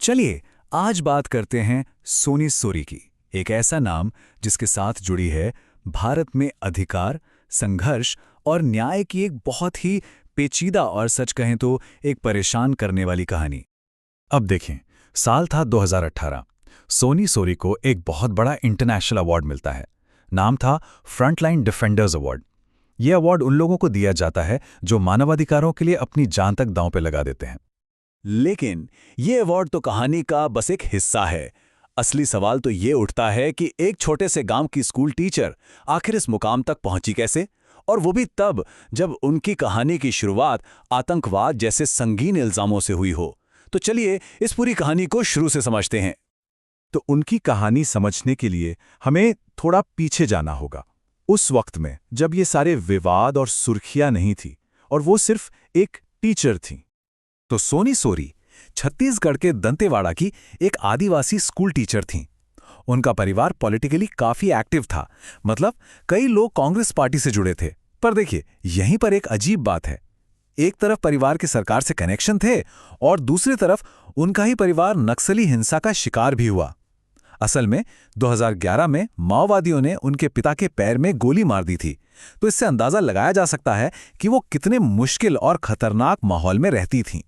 चलिए आज बात करते हैं सोनी सोरी की। एक ऐसा नाम जिसके साथ जुड़ी है भारत में अधिकार, संघर्ष और न्याय की एक बहुत ही पेचीदा और सच कहें तो एक परेशान करने वाली कहानी। अब देखें, साल था 2018। सोनी सोरी को एक बहुत बड़ा इंटरनेशनल अवार्ड मिलता है। नाम था फ्रंटलाइन डिफेंडर्स अवार्ड। यह अवार्ड उन लोगों को दिया जाता है जो मानवाधिकारों के लिए अपनी जान तक दांव पे लगा देते हैं। लेकिन ये अवार्ड तो कहानी का बस एक हिस्सा है। असली सवाल तो ये उठता है कि एक छोटे से गांव की स्कूल टीचर आखिर इस मुकाम तक पहुंची कैसे, और वो भी तब जब उनकी कहानी की शुरुआत आतंकवाद जैसे संगीन इल्जामों से हुई हो। तो चलिए इस पूरी कहानी को शुरू से समझते हैं। तो उनकी कहानी समझने के लिए हमें थोड़ा पीछे जाना होगा, उस वक्त में जब ये सारे विवाद और सुर्खियां नहीं थी और वो सिर्फ एक टीचर थी। तो सोनी सोरी छत्तीसगढ़ के दंतेवाड़ा की एक आदिवासी स्कूल टीचर थीं। उनका परिवार पॉलिटिकली काफी एक्टिव था, मतलब कई लोग कांग्रेस पार्टी से जुड़े थे। पर देखिए, यहीं पर एक अजीब बात है। एक तरफ परिवार के सरकार से कनेक्शन थे और दूसरी तरफ उनका ही परिवार नक्सली हिंसा का शिकार भी हुआ। असल में 2011 में माओवादियों ने उनके पिता के पैर में गोली मार दी थी। तो इससे अंदाजा लगाया जा सकता है कि वो कितने मुश्किल और खतरनाक माहौल में रहती थीं।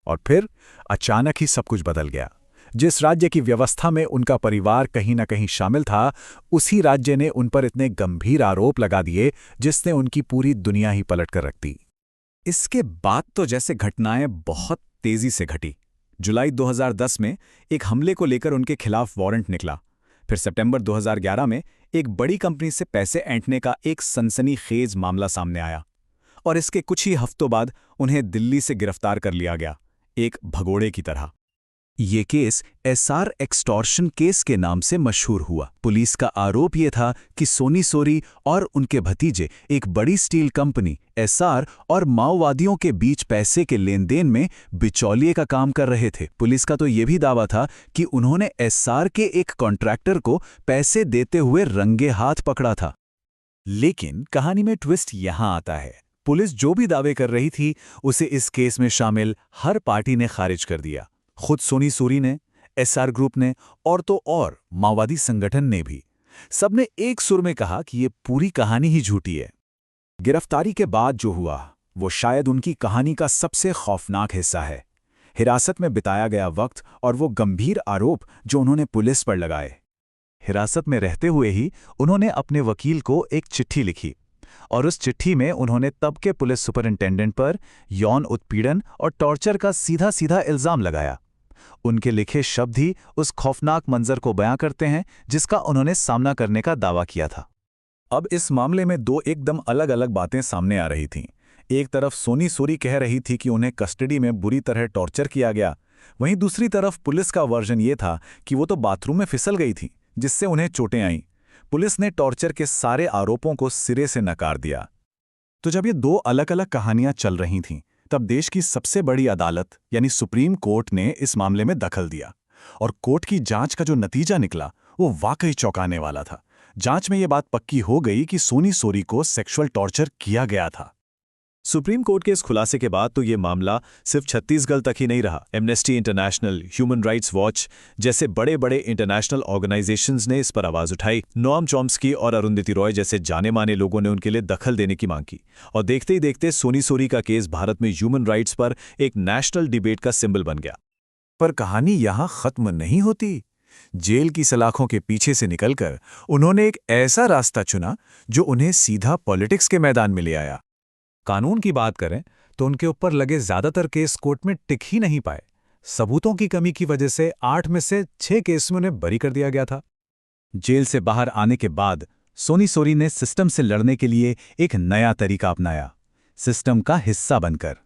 और फिर अचानक ही सब कुछ बदल गया। जिस राज्य की व्यवस्था में उनका परिवार कहीं न कहीं शामिल था, उसी राज्य ने उन पर इतने गंभीर आरोप लगा दिए जिसने उनकी पूरी दुनिया ही पलट कर रख दी। इसके बाद तो जैसे घटनाएं बहुत तेजी से घटी। जुलाई 2010 में एक हमले को लेकर उनके खिलाफ वारंट निकला। फिर सितंबर 2011 में एक बड़ी कंपनी से पैसे ऐंठने का एक सनसनीखेज मामला सामने आया, और इसके कुछ ही हफ्तों बाद उन्हें दिल्ली से गिरफ्तार कर लिया गया, एक भगोड़े की तरह। ये केस एसआर एक्सटॉर्शन केस के नाम से मशहूर हुआ। पुलिस का आरोप ये था कि सोनी सोरी और उनके भतीजे एक बड़ी स्टील कंपनी एसआर और माओवादियों के बीच पैसे के लेन देन में बिचौलिए का काम कर रहे थे। पुलिस का तो ये भी दावा था कि उन्होंने एसआर के एक कॉन्ट्रैक्टर को पैसे देते हुए रंगे हाथ पकड़ा था। लेकिन कहानी में ट्विस्ट यहां आता है। पुलिस जो भी दावे कर रही थी, उसे इस केस में शामिल हर पार्टी ने खारिज कर दिया। खुद सोनी सोरी ने, एसआर ग्रुप ने और तो और माओवादी संगठन ने भी। सबने एक सुर में कहा कि ये पूरी कहानी ही झूठी है। गिरफ्तारी के बाद जो हुआ वो शायद उनकी कहानी का सबसे खौफनाक हिस्सा है। हिरासत में बिताया गया वक्त और वो गंभीर आरोप जो उन्होंने पुलिस पर लगाए। हिरासत में रहते हुए ही उन्होंने अपने वकील को एक चिट्ठी लिखी, और उस चिट्ठी में उन्होंने तब के पुलिस सुपरिंटेंडेंट पर यौन उत्पीड़न और टॉर्चर का सीधा सीधा इल्जाम लगाया। उनके लिखे शब्द ही उस खौफनाक मंजर को बयां करते हैं जिसका उन्होंने सामना करने का दावा किया था। अब इस मामले में दो एकदम अलग अलग बातें सामने आ रही थीं। एक तरफ सोनी सोरी कह रही थी कि उन्हें कस्टडी में बुरी तरह टॉर्चर किया गया, वहीं दूसरी तरफ पुलिस का वर्जन ये था कि वो तो बाथरूम में फिसल गई थी जिससे उन्हें चोटें आईं। पुलिस ने टॉर्चर के सारे आरोपों को सिरे से नकार दिया। तो जब ये दो अलग अलग कहानियां चल रही थीं, तब देश की सबसे बड़ी अदालत यानी सुप्रीम कोर्ट ने इस मामले में दखल दिया, और कोर्ट की जांच का जो नतीजा निकला वो वाकई चौंकाने वाला था। जांच में ये बात पक्की हो गई कि सोनी सोरी को सेक्सुअल टॉर्चर किया गया था। सुप्रीम कोर्ट के इस खुलासे के बाद तो ये मामला सिर्फ छत्तीसगढ़ तक ही नहीं रहा। Amnesty international, human rights watch जैसे बड़े बड़े इंटरनेशनल ऑर्गेनाइजेशंस ने इस पर आवाज उठाई। नोआम चॉम्स्की और अरुंधति रॉय जैसे जाने माने लोगों ने उनके लिए दखल देने की मांग की, और देखते ही देखते सोनी सोरी का केस भारत में ह्यूमन राइट्स पर एक नेशनल डिबेट का सिंबल बन गया। पर कहानी यहां खत्म नहीं होती। जेल की सलाखों के पीछे से निकलकर उन्होंने एक ऐसा रास्ता चुना जो उन्हें सीधा पॉलिटिक्स के मैदान में ले आया। कानून की बात करें तो उनके ऊपर लगे ज्यादातर केस कोर्ट में टिक ही नहीं पाए। सबूतों की कमी की वजह से 8 में से 6 केस में उन्हें बरी कर दिया गया था। जेल से बाहर आने के बाद सोनी सोरी ने सिस्टम से लड़ने के लिए एक नया तरीका अपनाया, सिस्टम का हिस्सा बनकर।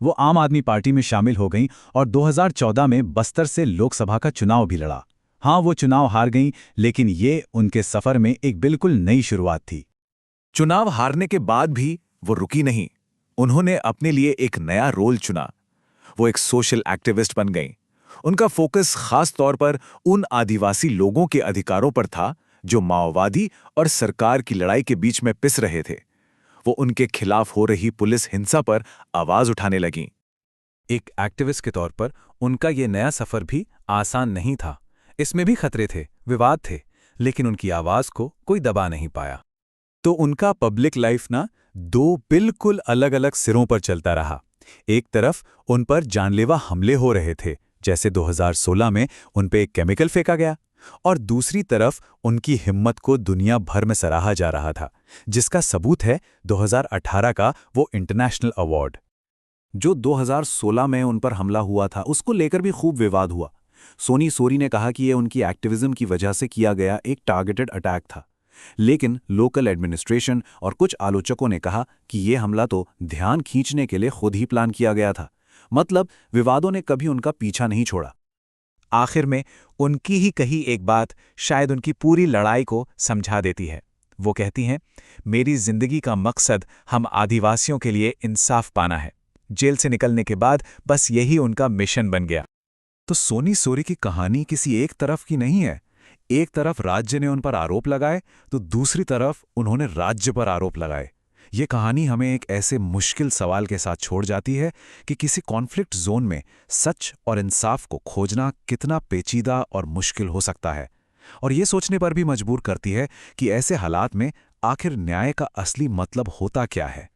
वो आम आदमी पार्टी में शामिल हो गईं और 2014 में बस्तर से लोकसभा का चुनाव भी लड़ा। हाँ, वो चुनाव हार गईं, लेकिन ये उनके सफर में एक बिल्कुल नई शुरुआत थी। चुनाव हारने के बाद भी वो रुकी नहीं। उन्होंने अपने लिए एक नया रोल चुना। वो एक सोशल एक्टिविस्ट बन गईं। उनका फोकस खास तौर पर उन आदिवासी लोगों के अधिकारों पर था जो माओवादी और सरकार की लड़ाई के बीच में पिस रहे थे। वो उनके खिलाफ हो रही पुलिस हिंसा पर आवाज उठाने लगीं। एक एक्टिविस्ट के तौर पर उनका ये नया सफर भी आसान नहीं था। इसमें भी खतरे थे, विवाद थे, लेकिन उनकी आवाज को कोई दबा नहीं पाया। तो उनका पब्लिक लाइफ ना दो बिल्कुल अलग-अलग सिरों पर चलता रहा। एक तरफ उन पर जानलेवा हमले हो रहे थे, जैसे 2016 में उन पे एक केमिकल फेंका गया, और दूसरी तरफ उनकी हिम्मत को दुनिया भर में सराहा जा रहा था, जिसका सबूत है 2018 का वो इंटरनेशनल अवार्ड। जो 2016 में उन पर हमला हुआ था, उसको लेकर भी खूब विवाद हुआ। सोनी सोरी ने कहा कि ये उनकी एक्टिविज्म की वजह से किया गया एक टारगेटेड अटैक था। लेकिन लोकल एडमिनिस्ट्रेशन और कुछ आलोचकों ने कहा कि ये हमला तो ध्यान खींचने के लिए खुद ही प्लान किया गया था। मतलब विवादों ने कभी उनका पीछा नहीं छोड़ा। आखिर में उनकी ही कही एक बात शायद उनकी पूरी लड़ाई को समझा देती है। वो कहती हैं, मेरी जिंदगी का मकसद हम आदिवासियों के लिए इंसाफ पाना है। जेल से निकलने के बाद बस यही उनका मिशन बन गया। तो सोनी सोरी की कहानी किसी एक तरफ की नहीं है। एक तरफ राज्य ने उन पर आरोप लगाए, तो दूसरी तरफ उन्होंने राज्य पर आरोप लगाए। ये कहानी हमें एक ऐसे मुश्किल सवाल के साथ छोड़ जाती है कि किसी कॉन्फ्लिक्ट जोन में सच और इंसाफ को खोजना कितना पेचीदा और मुश्किल हो सकता है, और ये सोचने पर भी मजबूर करती है कि ऐसे हालात में आखिर न्याय का असली मतलब होता क्या है।